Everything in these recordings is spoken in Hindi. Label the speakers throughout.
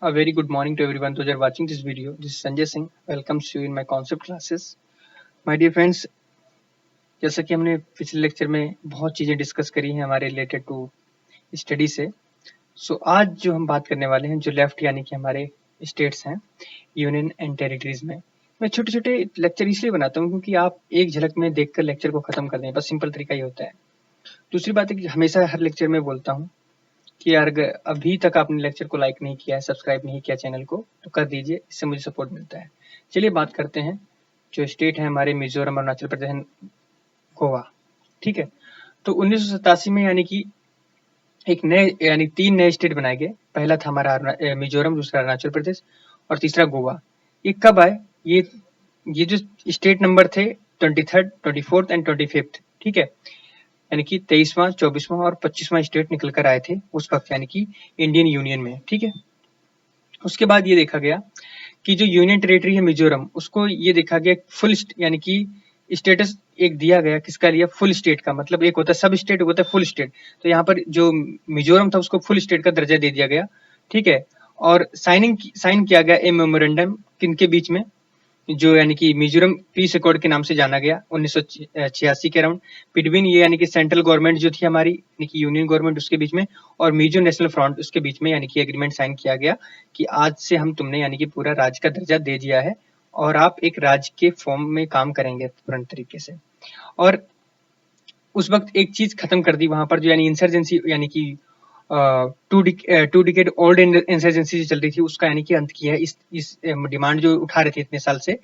Speaker 1: A very good morning to everyone those are watching this video. This is Sanjay Singh. Welcomes you in my concept classes. My dear friends, जैसा कि हमने पिछले लेक्चर में बहुत चीजें डिस्कस करी हैं हमारे रिलेटेड टू स्टडी से, आज जो हम बात करने वाले हैं जो लेफ्ट यानी कि हमारे स्टेट्स हैं यूनियन एंड टेरिटरीज में। मैं छोटे छोटे लेक्चर इसलिए बनाता हूँ क्योंकि आप एक झलक में देखकर लेक्चर को खत्म कर दें, बस सिंपल तरीका ही होता है। दूसरी बात है कि हमेशा हर लेक्चर में बोलता हूँ कि यार अगर अभी तक आपने लेक्चर को लाइक नहीं किया है, सब्सक्राइब नहीं किया चैनल को, तो कर दीजिए, इससे मुझे सपोर्ट मिलता है। चलिए बात करते हैं जो स्टेट है हमारे मिजोरम, अरुणाचल प्रदेश, गोवा। ठीक है, तो 1987 में यानी कि एक नए यानी 3 नए स्टेट बनाए गए। पहला था हमारा मिजोरम, दूसरा अरुणाचल प्रदेश और तीसरा गोवा। ये कब आए? ये जो स्टेट नंबर थे 23rd, 24th एंड 25th। ठीक है, यानी कि 23वां, 24वां और 25वां स्टेट निकल कर आए थे उस वक्त, यानी कि इंडियन यूनियन में। ठीक है, उसके बाद ये देखा गया कि जो यूनियन टेरिटरी है मिजोरम, उसको ये देखा गया फुल यानी कि स्टेटस एक दिया गया। किसका लिया? फुल स्टेट का। मतलब एक होता है सब स्टेट, होता है फुल स्टेट। तो यहाँ पर जो मिजोरम था उसको फुल स्टेट का दर्जा दे दिया गया। ठीक है, और साइन किया गया ए मेमोरेंडम किनके बीच में, जो यानी कि मिजोरम पीस अकॉर्ड के नाम से जाना गया 1986 के अराउंड, बिटवीन ये यानी कि सेंट्रल गवर्नमेंट जो थी हमारी यानी कि यूनियन गवर्नमेंट उसके बीच में और मिजो नेशनल फ्रंट उसके बीच में, यानी कि एग्रीमेंट साइन किया गया कि आज से हम तुमने यानी कि पूरा राज्य का दर्जा दे दिया है और आप एक राज्य के फॉर्म में काम करेंगे तुरंत तरीके से। और उस वक्त एक चीज खत्म कर दी वहां पर, जो यानी इंसर्जेंसी यानी कि टू डिकेड ओल्ड इंसर्जेंसी जो चल रही थी उसका यानी कि अंत किया है। इस डिमांड जो उठा रहे थे इतने साल से,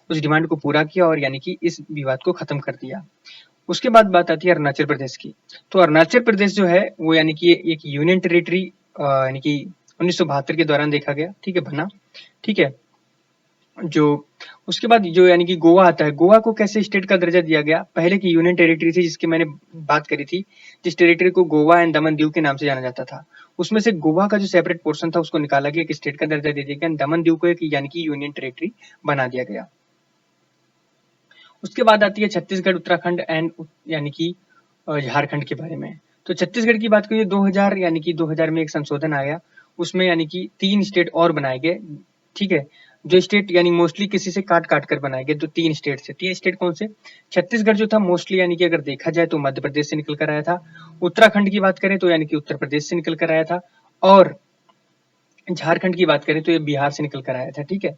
Speaker 1: उस डिमांड को पूरा किया और यानी कि इस विवाद को खत्म कर दिया। उसके बाद बात आती है अरुणाचल प्रदेश की। तो अरुणाचल प्रदेश जो है वो यानी कि एक यूनियन टेरिटरी यानी कि 1972 के दौरान देखा गया। ठीक है, बना। ठीक है, जो उसके बाद जो यानी कि गोवा आता है, गोवा को कैसे स्टेट का दर्जा दिया गया? पहले की यूनियन टेरिटरी थी जिसकी मैंने बात करी थी, जिस टेरिटरी को गोवा एंड दमन दीव के नाम से जाना जाता था, उसमें से गोवा का जो सेपरेट पोर्शन था उसको निकाला गया, एक स्टेट का दर्जा दे दिया गया, दमन दीव को एक यानी कि यूनियन टेरिटरी बना दिया गया। उसके बाद आती है छत्तीसगढ़, उत्तराखंड एंड यानी कि झारखंड के बारे में। तो छत्तीसगढ़ की बात करिए 2000 यानी कि 2000 में एक संशोधन आया, उसमें यानी कि 3 स्टेट और बनाए गए। ठीक है, जो स्टेट यानी मोस्टली किसी से काट काट कर बनाए गए, तो 3 स्टेट थे। 3 स्टेट कौन से? छत्तीसगढ़ जो था मोस्टली यानी कि अगर देखा जाए तो मध्य प्रदेश से निकल कर आया था। उत्तराखंड की बात करें तो यानी कि उत्तर प्रदेश से निकल कर आया था। और झारखंड की बात करें तो ये बिहार से निकल कर आया था। ठीक है,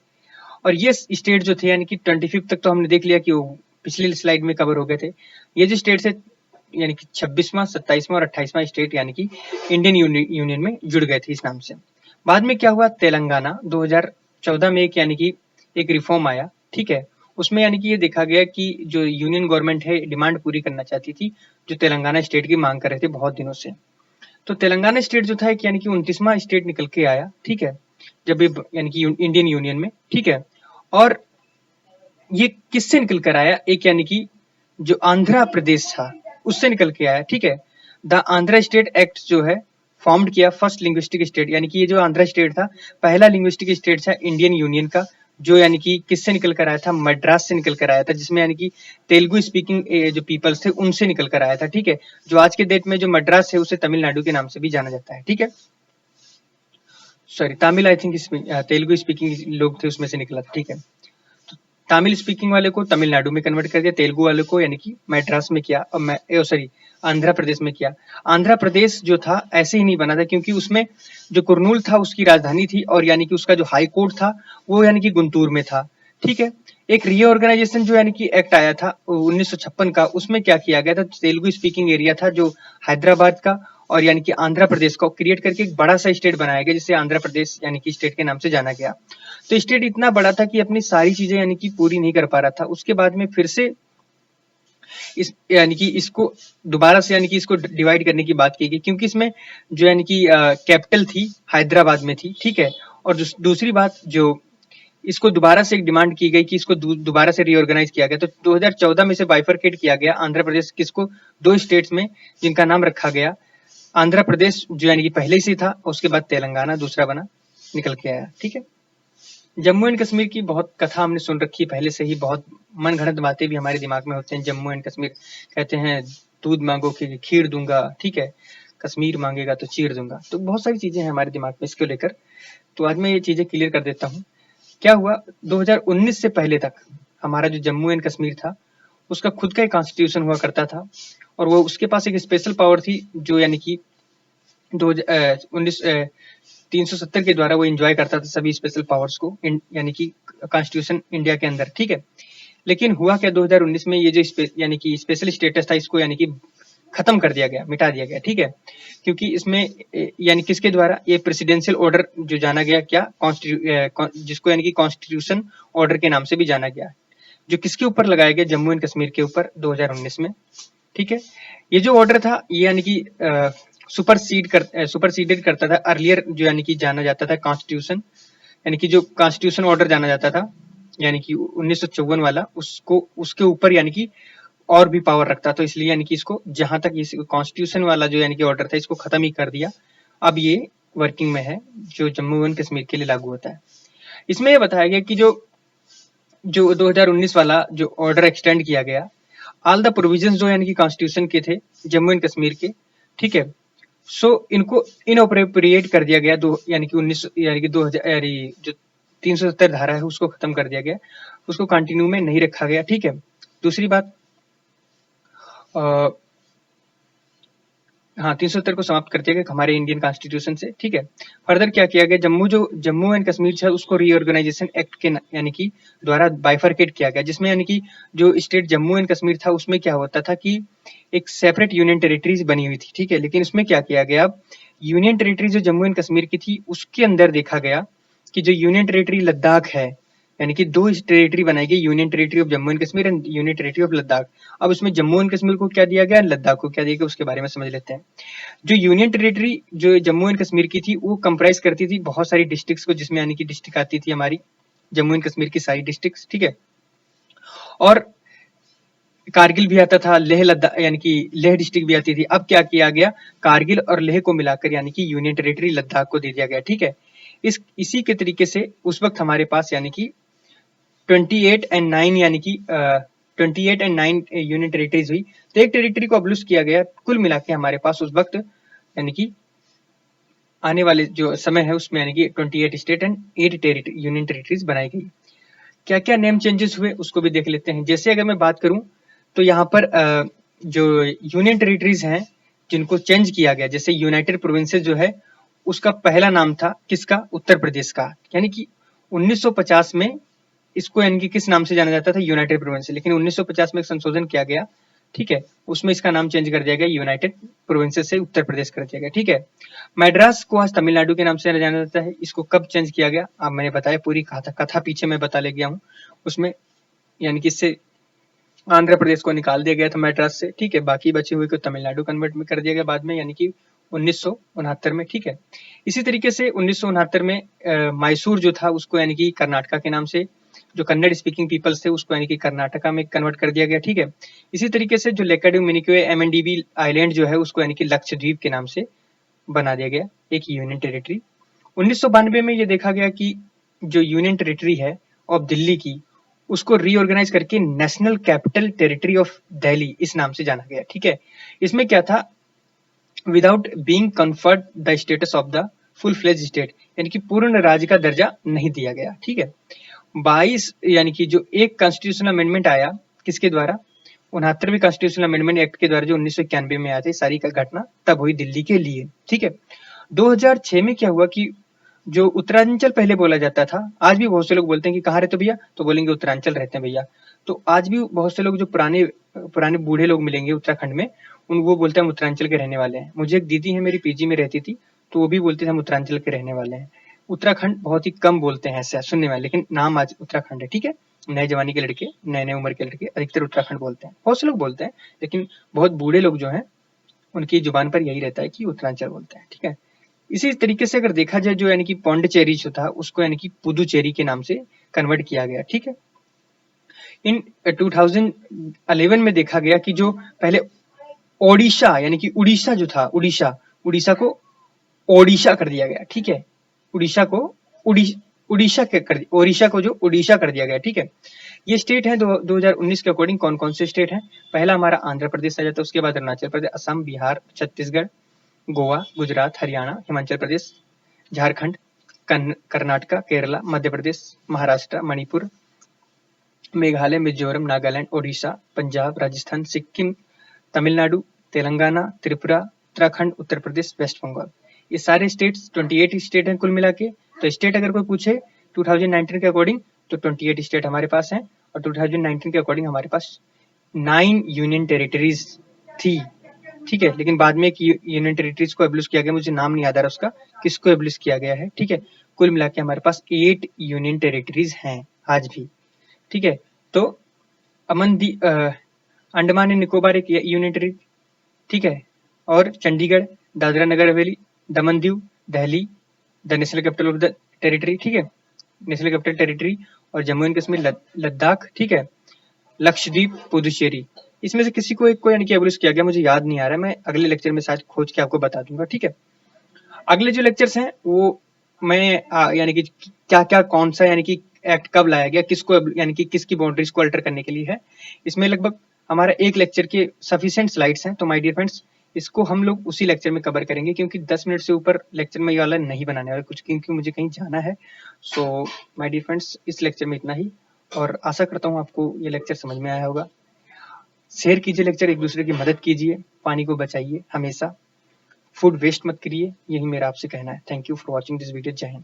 Speaker 1: और ये स्टेट जो थे यानी कि 25 तक तो हमने देख लिया कि वो पिछली स्लाइड में कवर हो गए थे। ये जो स्टेट है यानी कि 26वां, 27वां और 28वां स्टेट यानी कि इंडियन यूनियन में जुड़ गए थे इस नाम से। बाद में क्या हुआ? तेलंगाना 2014 में एक यानी कि एक रिफॉर्म आया। ठीक है, उसमें यानी कि ये देखा गया कि जो यूनियन गवर्नमेंट है डिमांड पूरी करना चाहती थी जो तेलंगाना स्टेट की मांग कर रहे थे बहुत दिनों से। तो तेलंगाना स्टेट जो था एक यानी कि 29वां स्टेट निकल के आया। ठीक है, जब ये यानी कि इंडियन यूनियन में। ठीक है, और ये किससे निकल कर आया? एक यानी कि जो आंध्र प्रदेश था उससे निकल के आया। ठीक है, द आंध्र स्टेट एक्ट जो है फॉर्म्ड किया फर्स्ट लिंग्विस्टिक स्टेट, यानी कि ये जो आंध्र स्टेट था पहला लिंग्विस्टिक स्टेट था इंडियन यूनियन का, जो यानी कि किससे निकल कर आया था? मद्रास से निकल कर आया था, जिसमें यानी कि तेलुगु स्पीकिंग जो पीपल्स थे उनसे निकल कर आया था। ठीक है, जो आज के डेट में जो मद्रास है उसे तमिलनाडु के नाम से भी जाना जाता है। ठीक है, sorry Tamil, I think Telugu speaking लोग थे उसमें से निकला। ठीक है, तमिल स्पीकिंग वाले को तमिलनाडु में कन्वर्ट कर दिया, तेलुगु वाले को यानी कि मैड्रास में किया, और सॉरी आंध्र प्रदेश में किया। आंध्र प्रदेश जो था ऐसे ही नहीं बना था क्योंकि उसमें जो कुर्नूल था उसकी राजधानी थी और यानी कि उसका जो हाई कोर्ट था वो यानी कि गुंटूर में था। ठीक है, एक रीऑर्गेनाइजेशन जो यानी कि एक्ट आया था 1956 का, उसमें क्या किया गया था? तेलुगु स्पीकिंग एरिया था जो हैदराबाद का और यानी कि आंध्र प्रदेश को क्रिएट करके एक बड़ा सा स्टेट बनाया गया जिसे आंध्र प्रदेश यानी कि स्टेट के नाम से जाना गया। तो स्टेट इतना बड़ा था कि अपनी सारी चीजें यानी कि पूरी नहीं कर पा रहा था। उसके बाद में फिर से इस यानी कि इसको दोबारा से यानी कि इसको डिवाइड करने की बात की गई क्योंकि इसमें जो यानी कि कैपिटल थी हैदराबाद में थी। ठीक है, और दूसरी बात जो इसको दोबारा से एक डिमांड की गई कि इसको दोबारा से रीऑर्गेनाइज किया गया, तो 2014 में से बाइफरकेट किया गया आंध्र प्रदेश किसको? 2 स्टेट्स में, जिनका नाम रखा गया आंध्र प्रदेश जो यानी कि पहले से था, उसके बाद तेलंगाना दूसरा बना निकल के आया। ठीक है, जम्मू एंड कश्मीर की बहुत कथा हमने सुन रखी है पहले से ही, बहुत मन घड़त बातें भी हमारे दिमाग में होते हैं। जम्मू एंड कश्मीर कहते हैं दूध मांगो कि खीर दूंगा। ठीक है, कश्मीर मांगेगा तो चीर दूंगा। तो बहुत सारी चीजें हैं हमारे दिमाग में इसको लेकर। तो आज मैं ये चीजें क्लियर कर देता हूँ। क्या हुआ 2019 से पहले तक हमारा जो जम्मू एंड कश्मीर था उसका खुद का एक कॉन्स्टिट्यूशन हुआ करता था, और वो उसके पास एक स्पेशल पावर थी जो यानी कि 370 के द्वारा वो एंजॉय करता था सभी स्पेशल पावर्स को, यानी कि कॉन्स्टिट्यूशन इंडिया के अंदर, ठीक है। लेकिन हुआ क्या 2019 में ये जो यानी कि स्पेशल स्टेटस था इसको यानी कि खत्म कर दिया गया, मिटा दिया गया, ठीक है। क्योंकि इसमें यानी किसके द्वारा ये प्रेसिडेंशियल ऑर्डर जो जाना गया, क्या जिसको यानी कि कॉन्स्टिट्यूशन ऑर्डर के नाम से भी जाना गया, जो किसके ऊपर लगाया गया, जम्मू एंड कश्मीर के ऊपर 2019 में, ठीक है। ये जो ऑर्डर था ये यानी कि सुपरसीडेड करता था अर्लियर जो यानी कि जाना जाता था कॉन्स्टिट्यूशन, यानी कि जो कॉन्स्टिट्यूशन ऑर्डर जाना जाता था यानी कि 1954 वाला, उसको उसके ऊपर यानी कि और भी पावर रखता। तो इसलिए यानी कि इसको जहां तक इस कॉन्स्टिट्यूशन वाला जो यानी कि ऑर्डर था इसको खत्म ही कर दिया। अब ये वर्किंग में है जो जम्मू एंड कश्मीर के लिए लागू होता है। इसमें यह बताया गया कि जो 2019 वाला जो ऑर्डर एक्सटेंड किया गया, ऑल द प्रोविजंस जो यानी कि कॉन्स्टिट्यूशन के थे जम्मू एंड कश्मीर के, ठीक है, सो इनको इनअप्रोप्रिएट कर दिया गया, दो यानी कि 19 यानी कि 2000 यानी जो 370 धारा है उसको खत्म कर दिया गया, उसको कंटिन्यू में नहीं रखा गया, ठीक है। दूसरी बात, हाँ 370 को समाप्त कर दिया गया हमारे इंडियन कॉन्स्टिट्यूशन से, ठीक है। फर्दर क्या किया गया, जम्मू एंड कश्मीर है उसको रीऑर्गेनाइजेशन एक्ट के यानी कि द्वारा बाइफरकेट किया गया, जिसमें यानी कि जो स्टेट जम्मू एंड कश्मीर था उसमें क्या होता था कि एक सेपरेट यूनियन टेरिटरीज बनी हुई थी, ठीक है। लेकिन उसमें क्या किया गया, अब यूनियन टेरिटरी जो जम्मू एंड कश्मीर की थी उसके अंदर देखा गया कि जो यूनियन टेरिटरी लद्दाख है, यानी कि दो टेरिटरी बनाई गई, union territory of Jammu and Kashmir and union territory of Ladakh. अब उसमें जम्मू एंड कश्मीर को क्या दिया गया, लद्दाख को क्या दिया गया, उसके बारे में समझ लेते हैं। जो यूनियन टेरिटरी जो जम्मू एंड कश्मीर की थी वो कंप्राइज करती थी बहुत सारी डिस्ट्रिक्ट्स को, जिसमें यानी कि डिस्ट्रिक्ट आती थी हमारी जम्मू एंड कश्मीर की सारी डिस्ट्रिक्ट्स, ठीक है। और कारगिल भी आता था, लेह लद्दाख यानी कि लेह डिस्ट्रिक्ट भी आती थी। अब क्या किया गया, कारगिल और लेह को मिलाकर यानी कि यूनियन टेरिटरी लद्दाख को दे दिया गया, ठीक है। इसी के तरीके से उस वक्त हमारे पास यानी कि 28 एंड 9 यानी कि 28 एंड 9 यूनियन टेरिटरीज हुई। तो एक टेरिटरी को अब्लूस किया गया, कुल मिला के हमारे पास उस वक्त यानी कि आने वाले जो समय है उसमें यानी कि 28 स्टेट एंड 8 यूनियन टेरिटरीज बनाई गई। क्या क्या नेम चेंजेस हुए उसको भी देख लेते हैं। जैसे अगर मैं बात करूं तो यहाँ पर जो यूनियन टेरिटरीज हैं जिनको चेंज किया गया, जैसे यूनाइटेड प्रोविंसेस जो है उसका पहला नाम था किसका, उत्तर प्रदेश का, यानी कि 1950 में इसको यानी कि किस नाम से जाना जाता था, यूनाइटेड प्रोविंस। लेकिन 1950 में एक संशोधन किया गया, ठीक है, उसमें इसका नाम चेंज कर दिया गया, यूनाइटेड प्रोविंसेस से उत्तर प्रदेश कर दिया गया, ठीक है। मैड्रास को आज तमिलनाडु के नाम से जाना जाता है, इसको कब चेंज किया गया, अब मैंने बताया, पूरी कथा पीछे मैं बता ले गया हूँ उसमें, यानी कि इससे आंध्र प्रदेश को निकाल दिया गया था मैड्रास से, ठीक है। बाकी बचे हुए को तमिलनाडु कन्वर्ट में कर दिया गया बाद में, यानी कि 1969 में, ठीक है। इसी तरीके से 1969 में मैसूर जो था उसको यानी कि कर्नाटका के नाम से, जो कन्नड़ स्पीकिंग पीपल्स थे उसको यानी कि कर्नाटका में कन्वर्ट कर दिया गया, ठीक है। इसी तरीके से जो लेकाडू मिनिकॉय एमएनडीबी आइलैंड जो है उसको यानी कि लक्षद्वीप के नाम से बना दिया गया, एक यूनियन टेरिटरी। 1992 में ये देखा गया कि जो यूनियन टेरिटरी है ऑफ दिल्ली की, उसको रीऑर्गेनाइज करके national capital territory of Delhi इस नाम से जाना गया, ठीक है। इसमें क्या था, without being conferred the status of the full fledge state, यानी कि पूर्ण राज्य का दर्जा नहीं दिया गया, ठीक है। 22 यानी कि जो एक कॉन्स्टिट्यूशनल अमेंडमेंट आया किसके द्वारा, 69वीं कॉन्स्टिट्यूशनल अमेंडमेंट एक्ट के द्वारा जो 1991 में आया था, सारी का घटना तब हुई दिल्ली के लिए, ठीक है। 2006 में क्या हुआ कि जो उत्तरांचल पहले बोला जाता था, आज भी बहुत से लोग बोलते हैं कि कहाँ रहते हो भैया, तो बोलेंगे उत्तरांचल रहते हैं भैया। तो आज भी बहुत से लोग जो पुराने पुराने बूढ़े लोग मिलेंगे उत्तराखंड में, उन वो बोलते हैं हम उत्तरांचल के रहने वाले हैं। मुझे एक दीदी है मेरी पीजी में रहती थी, तो वो भी बोलते थे हम उत्तरांचल के रहने वाले हैं। उत्तराखंड बहुत ही कम बोलते हैं ऐसा सुनने में, लेकिन नाम आज उत्तराखंड है, ठीक है। नए जमाने के लड़के, नए नए उम्र के लड़के अधिकतर उत्तराखंड बोलते हैं, बहुत से लोग बोलते हैं, लेकिन बहुत बूढ़े लोग जो हैं उनकी जुबान पर यही रहता है कि उत्तरांचल बोलते हैं, ठीक है। इसी तरीके से अगर देखा जाए जो यानी कि पौंडचेरी जो था उसको यानी कि पुदुचेरी के नाम से कन्वर्ट किया गया, ठीक है। इन 2011 में देखा गया कि जो पहले ओडिशा यानी कि उड़ीसा जो था, उड़ीसा को ओडिशा कर दिया गया, ठीक है। उड़ीसा को ओडिशा को जो उड़ीसा कर दिया गया, ठीक है। ये स्टेट है 2019 के अकॉर्डिंग कौन कौन से स्टेट हैं, पहला हमारा आंध्र प्रदेश आ जाता है, उसके बाद अरुणाचल प्रदेश, असम, बिहार, छत्तीसगढ़, गोवा, गुजरात, हरियाणा, हिमाचल प्रदेश, झारखंड, कर्नाटका, केरला, मध्य प्रदेश, महाराष्ट्र, मणिपुर, मेघालय, मिजोरम, नागालैंड, ओडिशा, पंजाब, राजस्थान, सिक्किम, तमिलनाडु, तेलंगाना, त्रिपुरा, उत्तराखंड, उत्तर प्रदेश, वेस्ट बंगाल। ये सारे स्टेट्स 28 स्टेट हैं कुल मिला के। तो स्टेट अगर कोई पूछे 2019 के अकॉर्डिंग तो 28 स्टेट हमारे पास हैं और 2019 के अकॉर्डिंग हमारे पास 9 यूनियन टेरिटरीज थी। ठीक है, लेकिन बाद में एक यूनियन टेरिटरीज को एब्लिश किया गया, मुझे नाम नहीं याद आ रहा उसका, किसको एब्लिश किया गया है। ठीक है, कुल मिला के हमारे पास 8 यूनियन टेरिटरीज हैं आज भी। ठीक है, तो अंडमान एंड निकोबार एक यूनियन टेरिटरी, ठीक है, और Chandigarh, Dadra Nagar Haveli, Daman Diu, Delhi, the national capital of the territory, ठीक है, नेशनल कैपिटल टेरिटरी, और जम्मू एंड कश्मीर, लद्दाख, ठीक है, लक्षद्वीप, पुदुचेरी। इसमें से किसी को एक को यानी कि एब्लिश किया गया, मुझे याद नहीं आ रहा है, मैं अगले लेक्चर में शायद खोज के आपको बता दूंगा। ठीक है, अगले जो लेक्चर्स हैं वो मैं यानी कि क्या क्या कौन सा यानी कि एक्ट कब लाया गया, किसको यानी कि किसकी बाउंड्रीज को अल्टर करने के लिए है, इसमें लगभग हमारा एक लेक्चर के सफिशिएंट स्लाइड्स हैं। तो माय डियर फ्रेंड्स, इसको हम लोग उसी लेक्चर में कवर करेंगे, क्योंकि 10 मिनट से ऊपर लेक्चर में ये वाला नहीं बनाने वाला कुछ, क्योंकि मुझे कहीं जाना है। सो माय डियर फ्रेंड्स, इस लेक्चर में इतना ही, और आशा करता हूँ आपको ये लेक्चर समझ में आया होगा। शेयर कीजिए लेक्चर, एक दूसरे की मदद कीजिए, पानी को बचाइए हमेशा, फूड वेस्ट मत करिए, यही मेरा आपसे कहना है। Thank you for watching this video. जय हिंद।